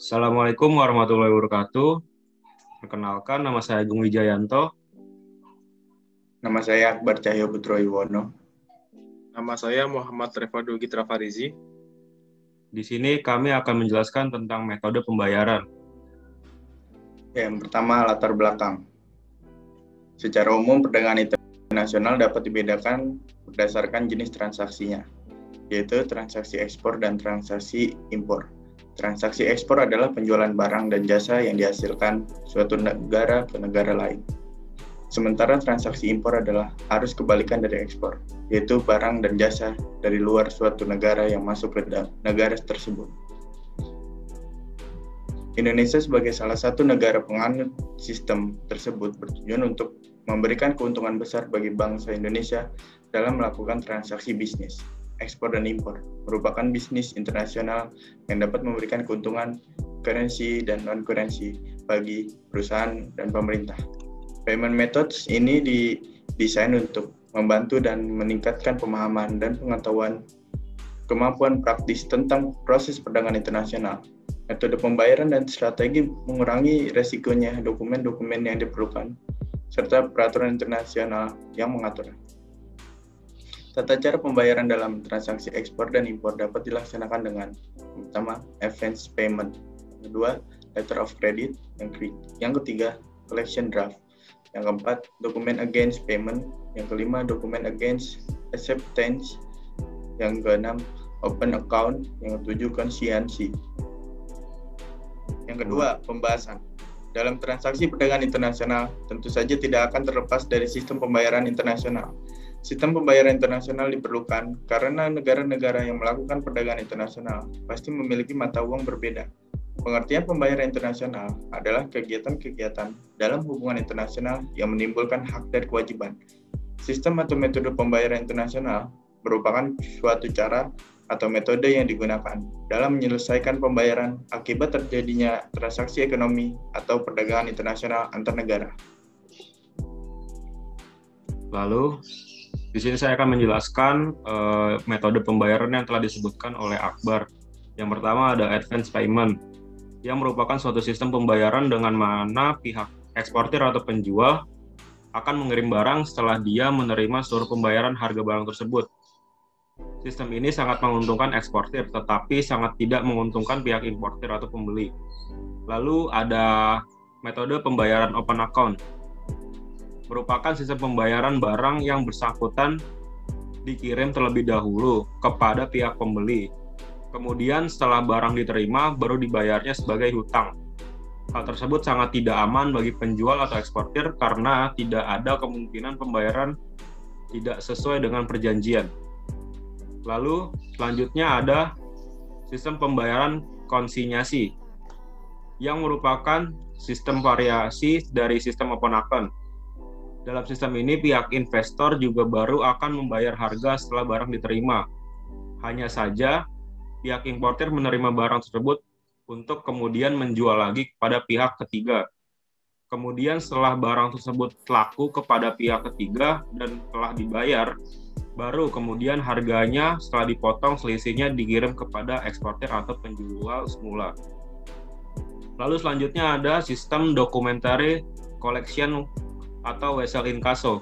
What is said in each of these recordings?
Assalamualaikum warahmatullahi wabarakatuh. Perkenalkan, nama saya Agung Wijayanto. Nama saya Akbar Cahyo Putro Iwono. Nama saya Muhammad Revado Gitra Farizi. Di sini kami akan menjelaskan tentang metode pembayaran. Yang pertama, latar belakang. Secara umum, perdagangan internasional dapat dibedakan berdasarkan jenis transaksinya, yaitu transaksi ekspor dan transaksi impor. Transaksi ekspor adalah penjualan barang dan jasa yang dihasilkan suatu negara ke negara lain. Sementara transaksi impor adalah arus kebalikan dari ekspor, yaitu barang dan jasa dari luar suatu negara yang masuk ke negara tersebut. Indonesia sebagai salah satu negara penganut sistem tersebut bertujuan untuk memberikan keuntungan besar bagi bangsa Indonesia dalam melakukan transaksi bisnis. Ekspor dan impor merupakan bisnis internasional yang dapat memberikan keuntungan currency dan non-currency bagi perusahaan dan pemerintah. Payment methods ini didesain untuk membantu dan meningkatkan pemahaman dan pengetahuan kemampuan praktis tentang proses perdagangan internasional, metode pembayaran dan strategi mengurangi resikonya dokumen-dokumen yang diperlukan, serta peraturan internasional yang mengaturnya. Tata cara pembayaran dalam transaksi ekspor dan impor dapat dilaksanakan dengan pertama, advance payment, yang kedua, letter of credit, yang ketiga, collection draft, yang keempat, dokumen against payment, yang kelima, dokumen against acceptance, yang keenam, open account, yang ketujuh, consignment. Yang kedua, pembahasan. Dalam transaksi perdagangan internasional, tentu saja tidak akan terlepas dari sistem pembayaran internasional. Sistem pembayaran internasional diperlukan karena negara-negara yang melakukan perdagangan internasional pasti memiliki mata uang berbeda. Pengertian pembayaran internasional adalah kegiatan-kegiatan dalam hubungan internasional yang menimbulkan hak dan kewajiban. Sistem atau metode pembayaran internasional merupakan suatu cara atau metode yang digunakan dalam menyelesaikan pembayaran akibat terjadinya transaksi ekonomi atau perdagangan internasional antar negara. Lalu, di sini saya akan menjelaskan metode pembayaran yang telah disebutkan oleh Akbar. Yang pertama ada advance payment, yang merupakan suatu sistem pembayaran dengan mana pihak eksportir atau penjual akan mengirim barang setelah dia menerima seluruh pembayaran harga barang tersebut. Sistem ini sangat menguntungkan eksportir, tetapi sangat tidak menguntungkan pihak importir atau pembeli. Lalu ada metode pembayaran open account, merupakan sistem pembayaran barang yang bersangkutan dikirim terlebih dahulu kepada pihak pembeli. Kemudian setelah barang diterima, baru dibayarnya sebagai hutang. Hal tersebut sangat tidak aman bagi penjual atau eksportir karena tidak ada kemungkinan pembayaran tidak sesuai dengan perjanjian. Lalu selanjutnya ada sistem pembayaran konsinyasi, yang merupakan sistem variasi dari sistem open account. Dalam sistem ini, pihak investor juga baru akan membayar harga setelah barang diterima. Hanya saja, pihak importir menerima barang tersebut untuk kemudian menjual lagi kepada pihak ketiga. Kemudian setelah barang tersebut laku kepada pihak ketiga dan telah dibayar, baru kemudian harganya setelah dipotong selisihnya dikirim kepada eksportir atau penjual semula. Lalu selanjutnya ada sistem documentary collection atau wesel inkasso.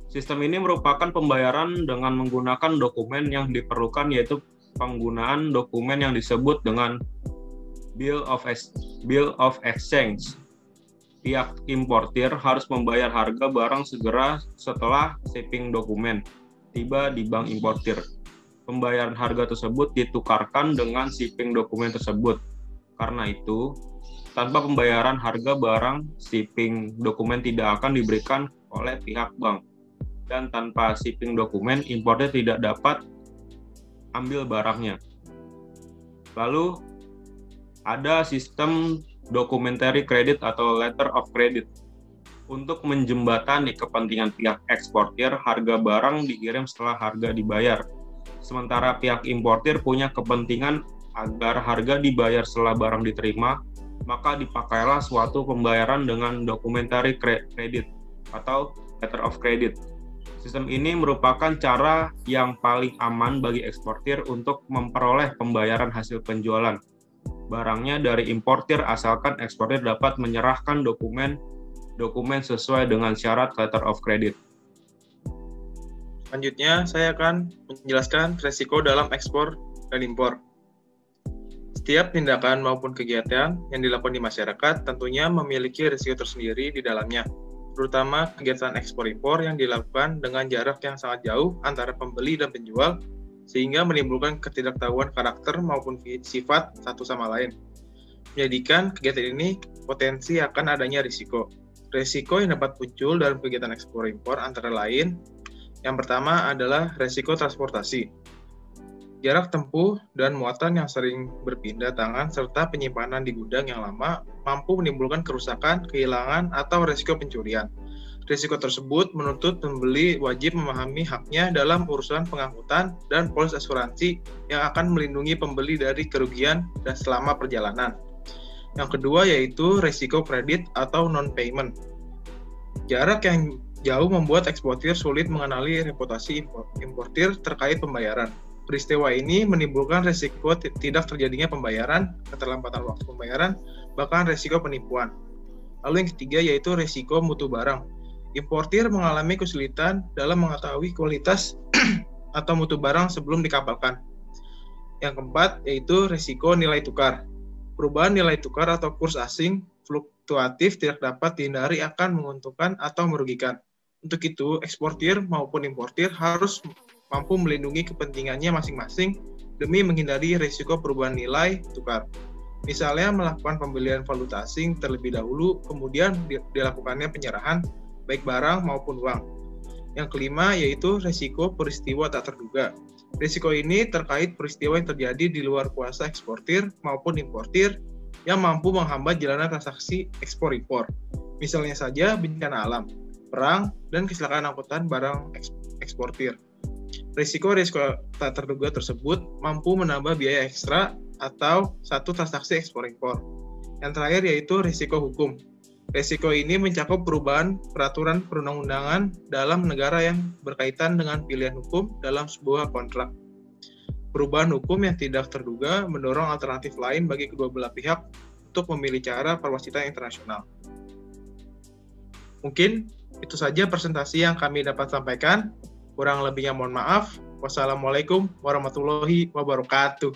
Sistem ini merupakan pembayaran dengan menggunakan dokumen yang diperlukan, yaitu penggunaan dokumen yang disebut dengan bill of exchange. Pihak importir harus membayar harga barang segera setelah shipping dokumen tiba di bank importir. Pembayaran harga tersebut ditukarkan dengan shipping dokumen tersebut. Karena itu, tanpa pembayaran harga barang, shipping dokumen tidak akan diberikan oleh pihak bank. Dan tanpa shipping dokumen, importer tidak dapat ambil barangnya. Lalu, ada sistem documentary credit atau letter of credit. Untuk menjembatani kepentingan pihak eksportir, harga barang dikirim setelah harga dibayar. Sementara pihak importir punya kepentingan agar harga dibayar setelah barang diterima, maka dipakailah suatu pembayaran dengan documentary credit atau letter of credit. Sistem ini merupakan cara yang paling aman bagi eksportir untuk memperoleh pembayaran hasil penjualan. barangnya dari importir asalkan eksportir dapat menyerahkan dokumen sesuai dengan syarat letter of credit. Selanjutnya, saya akan menjelaskan risiko dalam ekspor dan impor. Setiap tindakan maupun kegiatan yang dilakukan di masyarakat tentunya memiliki risiko tersendiri di dalamnya, terutama kegiatan ekspor-impor yang dilakukan dengan jarak yang sangat jauh antara pembeli dan penjual, sehingga menimbulkan ketidaktahuan karakter maupun sifat satu sama lain. Menjadikan kegiatan ini potensi akan adanya risiko. Risiko yang dapat muncul dalam kegiatan ekspor-impor antara lain, yang pertama adalah risiko transportasi. Jarak tempuh dan muatan yang sering berpindah tangan serta penyimpanan di gudang yang lama mampu menimbulkan kerusakan, kehilangan, atau risiko pencurian. Risiko tersebut menuntut pembeli wajib memahami haknya dalam urusan pengangkutan dan polis asuransi yang akan melindungi pembeli dari kerugian dan selama perjalanan. Yang kedua yaitu risiko kredit atau non-payment. Jarak yang jauh membuat eksportir sulit mengenali reputasi importir terkait pembayaran. Peristiwa ini menimbulkan risiko tidak terjadinya pembayaran, keterlambatan waktu pembayaran, bahkan risiko penipuan. Lalu yang ketiga yaitu risiko mutu barang. Importir mengalami kesulitan dalam mengetahui kualitas atau mutu barang sebelum dikapalkan. Yang keempat yaitu risiko nilai tukar. Perubahan nilai tukar atau kurs asing fluktuatif tidak dapat dihindari akan menguntungkan atau merugikan. Untuk itu, eksportir maupun importir harus mampu melindungi kepentingannya masing-masing demi menghindari risiko perubahan nilai tukar. Misalnya melakukan pembelian valuta asing terlebih dahulu, kemudian dilakukannya penyerahan baik barang maupun uang. Yang kelima yaitu risiko peristiwa tak terduga. Risiko ini terkait peristiwa yang terjadi di luar kuasa eksportir maupun importir yang mampu menghambat jalannya transaksi ekspor-impor. Misalnya saja bencana alam, perang, dan kecelakaan angkutan barang eksportir. Risiko tak terduga tersebut mampu menambah biaya ekstra atau satu transaksi ekspor-impor. Yang terakhir yaitu risiko hukum. Risiko ini mencakup perubahan peraturan perundang-undangan dalam negara yang berkaitan dengan pilihan hukum dalam sebuah kontrak. Perubahan hukum yang tidak terduga mendorong alternatif lain bagi kedua belah pihak untuk memilih cara perwasitan internasional. Mungkin itu saja presentasi yang kami dapat sampaikan. Kurang lebihnya mohon maaf. Wassalamualaikum warahmatullahi wabarakatuh.